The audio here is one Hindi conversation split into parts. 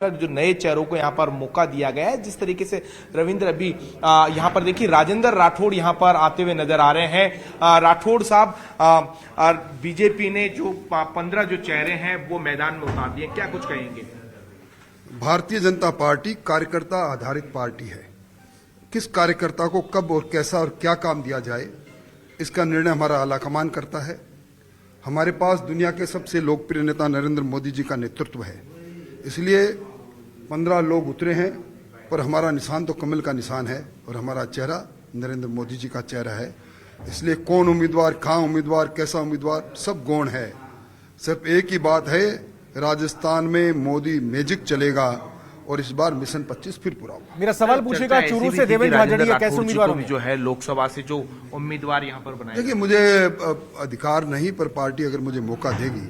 जो नए चेहरों को यहाँ पर मौका दिया गया है। जिस तरीके से रविंद्र अभी यहाँ पर देखिए राजेंद्र राठौड़ यहाँ पर आते हुए नजर आ रहे हैं। राठौड़ साहब, बीजेपी ने जो 15 जो चेहरे हैं वो मैदान में उतार दिए, क्या कुछ कहेंगे? भारतीय जनता पार्टी कार्यकर्ता आधारित पार्टी है। किस कार्यकर्ता को कब और कैसा और क्या काम दिया जाए, इसका निर्णय हमारा आलाकमान करता है। हमारे पास दुनिया के सबसे लोकप्रिय नेता नरेंद्र मोदी जी का नेतृत्व है, इसलिए 15 लोग उतरे हैं, पर हमारा निशान तो कमल का निशान है और हमारा चेहरा नरेंद्र मोदी जी का चेहरा है। इसलिए कौन उम्मीदवार, कहाँ उम्मीदवार, कैसा उम्मीदवार, सब गौण है। सिर्फ एक ही बात है, राजस्थान में मोदी मैजिक चलेगा और इस बार मिशन 25 फिर पूरा होगा। मेरा सवाल पूछेगा, चूरू से देवेंद्र झाझड़िया कैसे उम्मीदवार जो है लोकसभा से जो उम्मीदवार यहाँ पर बनाए? देखिए, मुझे अधिकार नहीं, पर पार्टी अगर मुझे मौका देगी,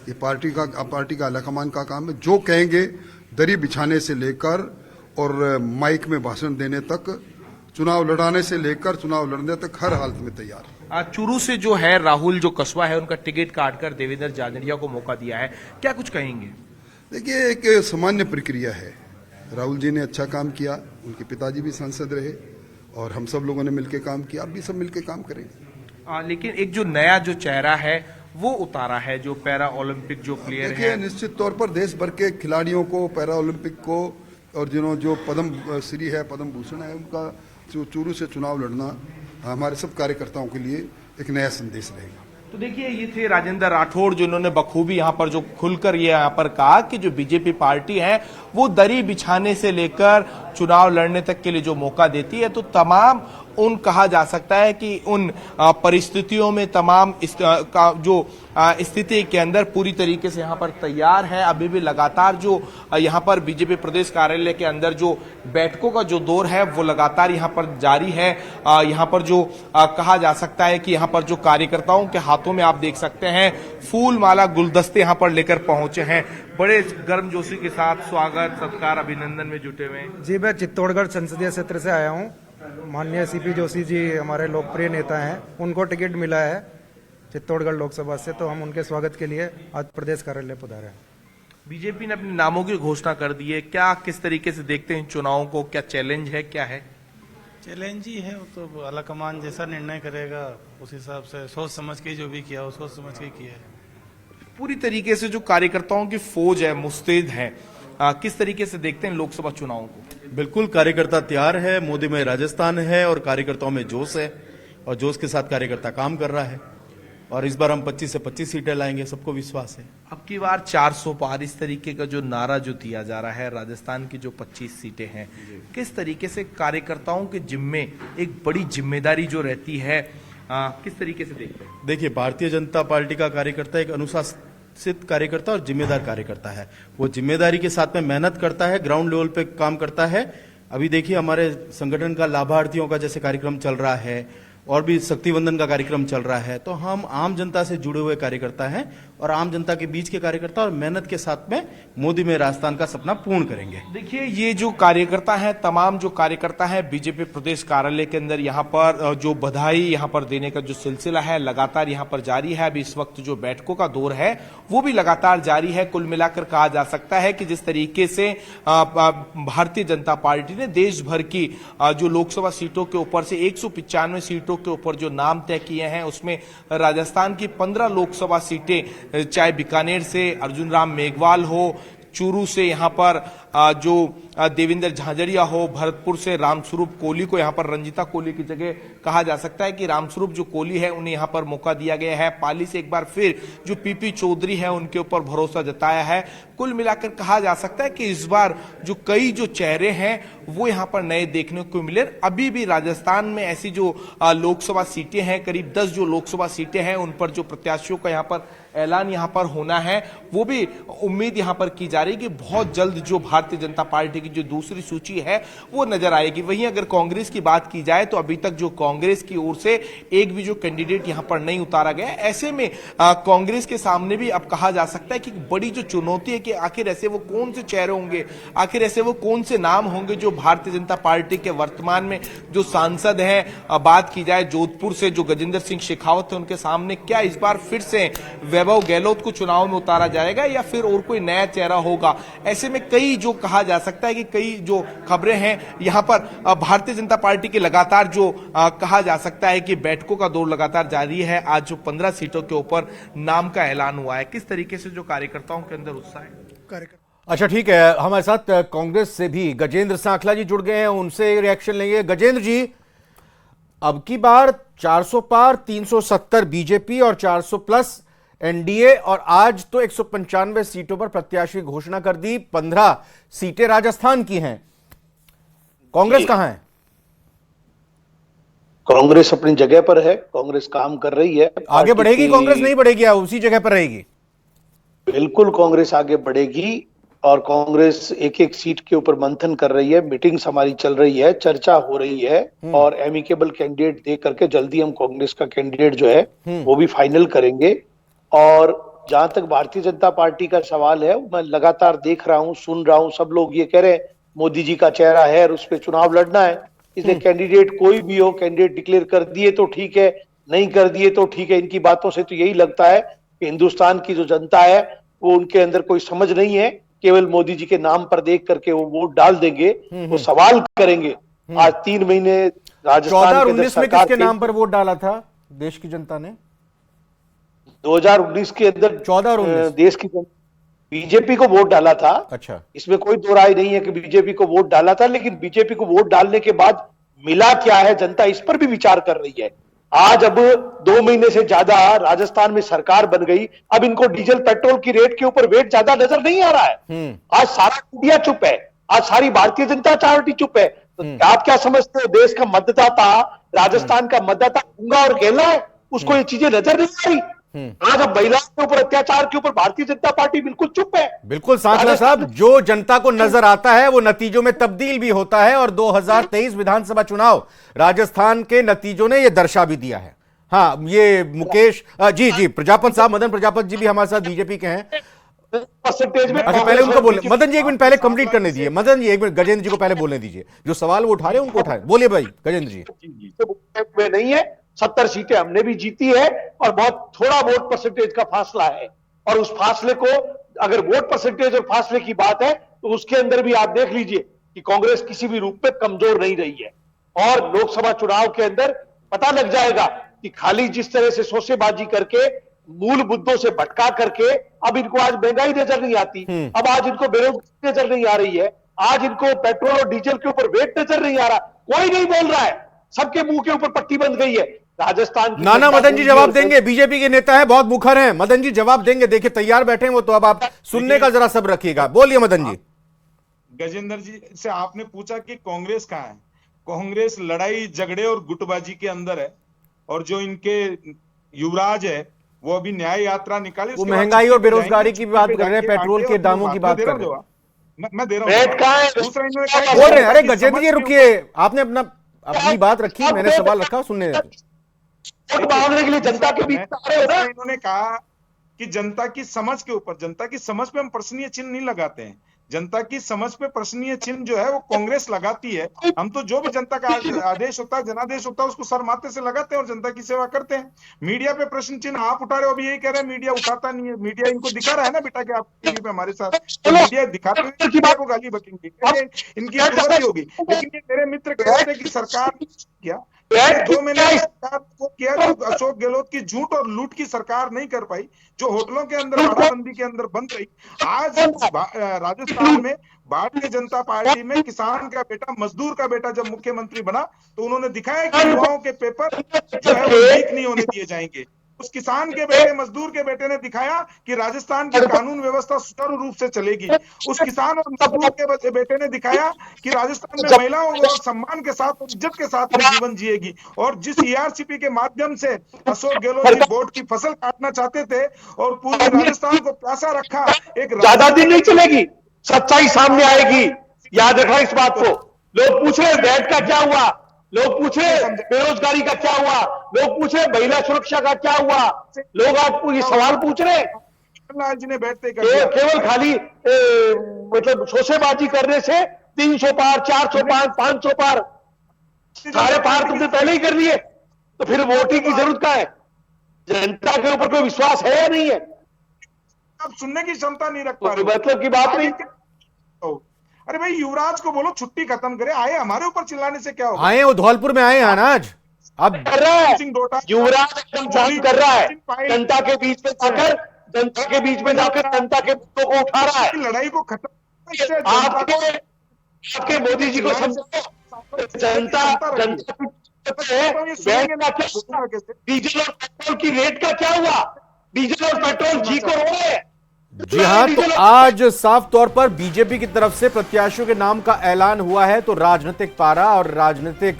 ये पार्टी का आलाकमान का काम है। जो कहेंगे, दरी बिछाने से लेकर और माइक में भाषण देने तक, चुनाव लड़ाने से लेकर चुनाव लड़ने तक हर हालत में तैयार है। चूरू से जो है राहुल जो कस्बा है उनका टिकट काटकर देवेंद्र झाझड़िया को मौका दिया है, क्या कुछ कहेंगे? देखिए, एक सामान्य प्रक्रिया है। राहुल जी ने अच्छा काम किया, उनके पिताजी भी सांसद रहे और हम सब लोगों ने मिलकर काम किया, अब भी सब मिलकर काम करेंगे। लेकिन एक जो नया जो चेहरा है वो उतारा है, जो पैरा ओलंपिक जो प्लेयर है। निश्चित तौर पर देश भर के खिलाड़ियों को, पैरा ओलंपिक को और जो पद्म श्री है, पद्म भूषण है, उनका चूरू से चुनाव लड़ना हमारे सब कार्यकर्ताओं के लिए एक नया संदेश रहेगा। तो देखिए, ये थे राजेंद्र राठौड़, जिन्होंने बखूबी यहाँ पर जो खुलकर ये यहाँ पर कहा कि जो बीजेपी पार्टी है वो दरी बिछाने से लेकर चुनाव लड़ने तक के लिए जो मौका देती है, तो तमाम उन कहा जा सकता है कि उन परिस्थितियों में तमाम जो स्थिति के अंदर पूरी तरीके से यहाँ पर तैयार है। अभी भी लगातार जो यहाँ पर बीजेपी प्रदेश कार्यालय के अंदर जो बैठकों का जो दौर है वो लगातार यहाँ पर जारी है। यहाँ पर जो कहा जा सकता है कि यहाँ पर जो कार्यकर्ताओं के हाथों में आप देख सकते हैं फूल माला गुलदस्ते यहाँ पर लेकर पहुंचे हैं, बड़े गर्मजोशी के साथ स्वागत सत्कार अभिनंदन में जुटे हुए हैं। जी, मैं चित्तौड़गढ़ संसदीय क्षेत्र से आया हूँ। माननीय सीपी जोशी जी हमारे लोकप्रिय नेता हैं, उनको टिकट मिला है चित्तौड़गढ़ लोकसभा से, तो हम उनके स्वागत के लिए आज प्रदेश कार्यालय पधारे हैं। बीजेपी ने अपने नामों की घोषणा कर दी है, क्या किस तरीके से देखते हैं चुनावों को? क्या चैलेंज है, क्या है? चैलेंज ही है, वो तो आलाकमान जैसा निर्णय करेगा उस हिसाब से सोच समझ के जो भी किया वो सोच समझ के किया है। पूरी तरीके से जो कार्यकर्ताओं की फौज है, मुस्तैद है, किस तरीके से देखते हैं लोकसभा चुनावों को? बिल्कुल, कार्यकर्ता तैयार है, मोदी में राजस्थान है और कार्यकर्ताओं में जोश है और जोश के साथ कार्यकर्ता काम कर रहा है और इस बार हम 25 से 25 सीटें लाएंगे, सबको विश्वास है। अब की बार 400 पार, इस तरीके का जो नारा जो दिया जा रहा है, राजस्थान की जो 25 सीटें हैं, किस तरीके से कार्यकर्ताओं के जिम्मे एक बड़ी जिम्मेदारी जो रहती है, किस तरीके से देखते हैं? देखिए, भारतीय जनता पार्टी का कार्यकर्ता एक अनुशासित कार्यकर्ता और जिम्मेदार कार्यकर्ता है। वो जिम्मेदारी के साथ में मेहनत करता है, ग्राउंड लेवल पे काम करता है। अभी देखिए, हमारे संगठन का लाभार्थियों का जैसे कार्यक्रम चल रहा है और भी शक्तिवंदन का कार्यक्रम चल रहा है, तो हम आम जनता से जुड़े हुए कार्यकर्ता हैं और आम जनता के बीच के कार्यकर्ता और मेहनत के साथ में मोदी में राजस्थान का सपना पूर्ण करेंगे। देखिए, ये जो कार्यकर्ता हैं, तमाम जो कार्यकर्ता हैं बीजेपी प्रदेश कार्यालय के अंदर, यहाँ पर जो बधाई यहाँ पर देने का जो सिलसिला है लगातार यहाँ पर जारी है। अभी इस वक्त जो बैठकों का दौर है वो भी लगातार जारी है। कुल मिलाकर कहा जा सकता है कि जिस तरीके से भारतीय जनता पार्टी ने देश भर की जो लोकसभा सीटों के ऊपर से 195 सीटों के ऊपर जो नाम तय किए हैं, उसमें राजस्थान की 15 लोकसभा सीटें, चाहे बीकानेर से अर्जुन राम मेघवाल हो, चूरू से यहाँ पर जो देवेंद्र झाझड़िया हो, भरतपुर से रामस्वरूप कोहली को यहाँ पर रंजीता कोहली की जगह कहा जा सकता है कि रामस्वरूप जो कोहली है उन्हें यहाँ पर मौका दिया गया है। पाली से एक बार फिर जो पीपी चौधरी है उनके ऊपर भरोसा जताया है। कुल मिलाकर कहा जा सकता है कि इस बार जो कई जो चेहरे हैं वो यहाँ पर नए देखने को मिले। अभी भी राजस्थान में ऐसी जो लोकसभा सीटें हैं, करीब 10 जो लोकसभा सीटें हैं, उन पर जो प्रत्याशियों का यहाँ पर ऐलान यहाँ पर होना है, वो भी उम्मीद यहाँ पर की जा रही है कि बहुत जल्द जो भारतीय जनता पार्टी की जो दूसरी सूची है वो नजर आएगी। वहीं अगर कांग्रेस की बात की जाए तो अभी तक जो कांग्रेस की ओर से एक भी जो कैंडिडेट यहाँ पर नहीं उतारा गया। ऐसे में कांग्रेस के सामने भी अब कहा जा सकता है कि बड़ी जो चुनौती है कि आखिर ऐसे वो कौन से चेहरे होंगे, आखिर ऐसे वो कौन से नाम होंगे जो भारतीय जनता पार्टी के वर्तमान में जो सांसद हैं। बात की जाए जोधपुर से जो गजेंद्र सिंह शेखावत है, उनके सामने क्या इस बार फिर से वैभव गहलोत को चुनाव में उतारा जाएगा या फिर और कोई नया चेहरा होगा? ऐसे में कई जो कहा जा सकता है कि कई जो खबरें हैं यहां पर भारतीय जनता पार्टी के लगातार जो कहा जा सकता है कि बैठकों का दौर लगातार जारी है। आज जो 15 सीटों के ऊपर नाम का ऐलान हुआ है, किस तरीके से जो कार्यकर्ताओं के अंदर उत्साह है? अच्छा ठीक है, हमारे साथ कांग्रेस से भी गजेंद्र सांखला जी जुड़ गए हैं, उनसे रिएक्शन लेंगे। गजेंद्र जी, अब की बार 400 पार, 370 बीजेपी और 400 प्लस एनडीए, और आज तो 195 सीटों पर प्रत्याशी घोषणा कर दी। 15 सीटें राजस्थान की हैं। कांग्रेस कहां है? कांग्रेस अपनी जगह पर है, कांग्रेस काम कर रही है। आगे बढ़ेगी कांग्रेस, नहीं बढ़ेगी या उसी जगह पर रहेगी? बिल्कुल कांग्रेस आगे बढ़ेगी और कांग्रेस एक एक सीट के ऊपर मंथन कर रही है। मीटिंग्स हमारी चल रही है, चर्चा हो रही है और एमिकेबल कैंडिडेट दे करके जल्दी हम कांग्रेस का कैंडिडेट जो है वो भी फाइनल करेंगे। और जहां तक भारतीय जनता पार्टी का सवाल है, मैं लगातार देख रहा हूं, सुन रहा हूं, सब लोग ये कह रहे हैं मोदी जी का चेहरा है और उस पर चुनाव लड़ना है, इसलिए कैंडिडेट कोई भी हो, कैंडिडेट डिक्लेयर कर दिए तो ठीक है, नहीं कर दिए तो ठीक है। इनकी बातों से तो यही लगता है कि हिंदुस्तान की जो जनता है वो उनके अंदर कोई समझ नहीं है, केवल मोदी जी के नाम पर देख करके वो वोट डाल देंगे, वो सवाल करेंगे। आज 3 महीने राजस्थान 14 और के अंदर 19 में सरकार किसके नाम पर वोट डाला था देश की जनता ने? 2019 के अंदर 14 और 19 देश की बीजेपी को वोट डाला था। अच्छा, इसमें कोई दो राय नहीं है कि बीजेपी को वोट डाला था, लेकिन बीजेपी को वोट डालने के बाद मिला क्या है, जनता इस पर भी विचार कर रही है। आज अब 2 महीने से ज्यादा राजस्थान में सरकार बन गई, अब इनको डीजल पेट्रोल की रेट के ऊपर वेट ज्यादा नजर नहीं आ रहा है। आज सारा इंडिया चुप है, आज सारी भारतीय जनता पार्टी चुप है। तो आप क्या समझते हो, देश का मतदाता, राजस्थान का मतदाता गूंगा और गहला है, उसको ये चीजें नजर नहीं आ रही? आज अब महिलाओं के ऊपर अत्याचार के ऊपर भारतीय जनता पार्टी बिल्कुल चुप है। बिल्कुल सांखला साहब, जो जनता को नजर आता है वो नतीजों में तब्दील भी होता है, और 2023 विधानसभा चुनाव राजस्थान के नतीजों ने यह दर्शा भी दिया है। हाँ, ये मुकेश जी प्रजापत साहब, मदन प्रजापत जी भी हमारे साथ बीजेपी के हैं। परसेंटेज में अच्छा, पहले उनको बोले, मदन जी एक मिनट पहले कंप्लीट करने दीजिए। मदन जी एक मिनट, गजेंद्र जी को पहले बोलने दीजिए, जो सवाल वो उठा रहे हैं उनको उठाए। बोलिए भाई गजेंद्र जी। में नहीं है, 70 सीटें हमने भी जीती है और बहुत थोड़ा वोट परसेंटेज का फासला है। और उस फासले को, अगर वोट परसेंटेज और फासले की बात है तो उसके अंदर भी आप देख लीजिए कि कांग्रेस किसी भी रूप में कमजोर नहीं रही है। और लोकसभा चुनाव के अंदर पता लग जाएगा कि खाली जिस तरह से शोषेबाजी करके, मूल मुद्दों से भटका करके, अब इनको आज महंगाई नजर नहीं आती, अब आज इनको बेरोजगारी नजर नहीं आ रही है, आज इनको पेट्रोल और डीजल के ऊपर वेट नजर नहीं आ रहा, कोई नहीं बोल रहा है, सबके मुंह के ऊपर पट्टी बंद गई है। राजस्थान की नाना मदन जी जवाब देंगे, बीजेपी के नेता है, बहुत मुखर हैं। मदन जी जवाब देंगे, देखिए तैयार बैठे हैं वो, तो अब आप सुनने का जरा सब्र रखिएगा। बोलिए मदन जी। गजेंद्र जी से आपने पूछा कि कांग्रेस कहां है। कांग्रेस लड़ाई झगड़े और गुटबाजी के अंदर है, और जो इनके युवराज है वो अभी न्याय यात्रा निकाले। वो महंगाई और बेरोजगारी की बात कर रहे हैं, पेट्रोल के दामों की बात कर रहे हैं। मैं दे रहा हूँ। दूसरा इन्होंने बोल रहे हैं, अरे गजेंद्र जी रुकिए, आपने अपनी बात रखी, मैंने सवाल रखा, सुनने वोट मांगने के लिए जनता के बीच इन्होंने कहा कि जनता की समझ के ऊपर, जनता की समझ पे हम प्रश्नीय चिन्ह नहीं लगाते हैं। जनता की समझ पे प्रश्नीय चिन्ह जो है वो कांग्रेस लगाती है। हम तो जो भी जनता का आदेश होता है, जनादेश होता है, उसको सर माथे से लगाते हैं और जनता की सेवा करते हैं। मीडिया पे प्रश्न चिन्ह आप उठा रहे हो, अभी यही कह रहे हैं मीडिया उठाता नहीं है। मीडिया इनको दिखा रहा है ना बेटा कि आप टीवी पे हमारे साथ, तो मीडिया दिखाते हुए मीडिया को गाली बकेंगे, इनकी जरूरत होगी। लेकिन ये मेरे मित्र कह रहे थे कि सरकार क्या 2 महीने सरकार को किया, जो अशोक गहलोत की झूठ और लूट की सरकार नहीं कर पाई, जो होटलों के अंदर तालाबंदी के अंदर बंद रही। आज राजस्थान में भारतीय जनता पार्टी में किसान का बेटा, मजदूर का बेटा जब मुख्यमंत्री बना तो उन्होंने दिखाया कि युवाओं के पेपर जो है वो लीक नहीं होने दिए जाएंगे। उस किसान के बेटे, मजदूर के बेटे ने दिखाया कि राजस्थान की कानून व्यवस्था सुचारू रूप से चलेगी। उस किसान और मजदूर के बेटे ने दिखाया कि राजस्थान में महिलाओं को सम्मान के साथ, इज्जत के साथ जीवन जिएगी। और जिस ईआरसीपी के माध्यम से अशोक गहलोत जी वोट की फसल काटना चाहते थे और पूरे राजस्थान को प्यासा रखा, एक ज्यादा दिन नहीं चलेगी, सच्चाई सामने आएगी। याद रखना इस बात को। लोग पूछ रहे वैट का क्या हुआ, लोग पूछ रहे बेरोजगारी का क्या हुआ, लोग पूछ रहे महिला सुरक्षा का क्या हुआ, लोग आपको ये सवाल पूछ रहे लाल जी ने बैठते केवल खाली मतलब शोषेबाजी करने से 300 पार, 400 पार, 500 पार, सारे पार तुमने पहले ही कर लिए, तो फिर वोटिंग की जरूरत क्या है? जनता के ऊपर कोई विश्वास है या नहीं है? आप सुनने की क्षमता नहीं रख पा रहे हो। मतलब की बात नहीं। अरे भाई युवराज को बोलो छुट्टी खत्म करे, आए हमारे ऊपर चिल्लाने से क्या होगा। आए वो धौलपुर में आए हैं ना आज। अब कर रहा है सिंह डोटाल, युवराज एकदम शांत कर रहा है, जनता के बीच में जाकर जनता के मुद्दों को उठा रहा है। लड़ाई को खत्म आपके मोदी जी को समझो, जनता डीजल और पेट्रोल की रेट का क्या हुआ? डीजल और पेट्रोल जी को रो रहे हैं। जी हां, तो आज साफ तौर पर बीजेपी की तरफ से प्रत्याशियों के नाम का ऐलान हुआ है, तो राजनीतिक पारा और राजनीतिक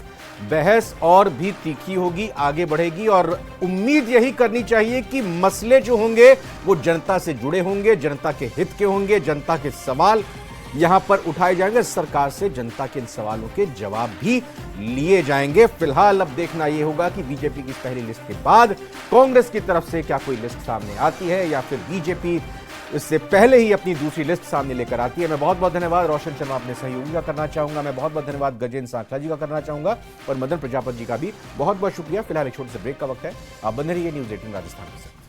बहस और भी तीखी होगी, आगे बढ़ेगी और उम्मीद यही करनी चाहिए कि मसले जो होंगे वो जनता से जुड़े होंगे, जनता के हित के होंगे, जनता के सवाल यहां पर उठाए जाएंगे, सरकार से जनता के इन सवालों के जवाब भी लिए जाएंगे। फिलहाल अब देखना यह होगा कि बीजेपी की इस पहली लिस्ट के बाद कांग्रेस की तरफ से क्या कोई लिस्ट सामने आती है या फिर बीजेपी इससे पहले ही अपनी दूसरी लिस्ट सामने लेकर आती है। मैं बहुत बहुत धन्यवाद रोशन शर्मा अपने सहयोगी का करना चाहूंगा, मैं बहुत बहुत धन्यवाद गजेंद्र सांखला जी का करना चाहूंगा और मदन प्रजापति जी का भी बहुत बहुत शुक्रिया। फिलहाल एक छोटे से ब्रेक का वक्त है, आप बने रहिए न्यूज़ 18 राजस्थान से।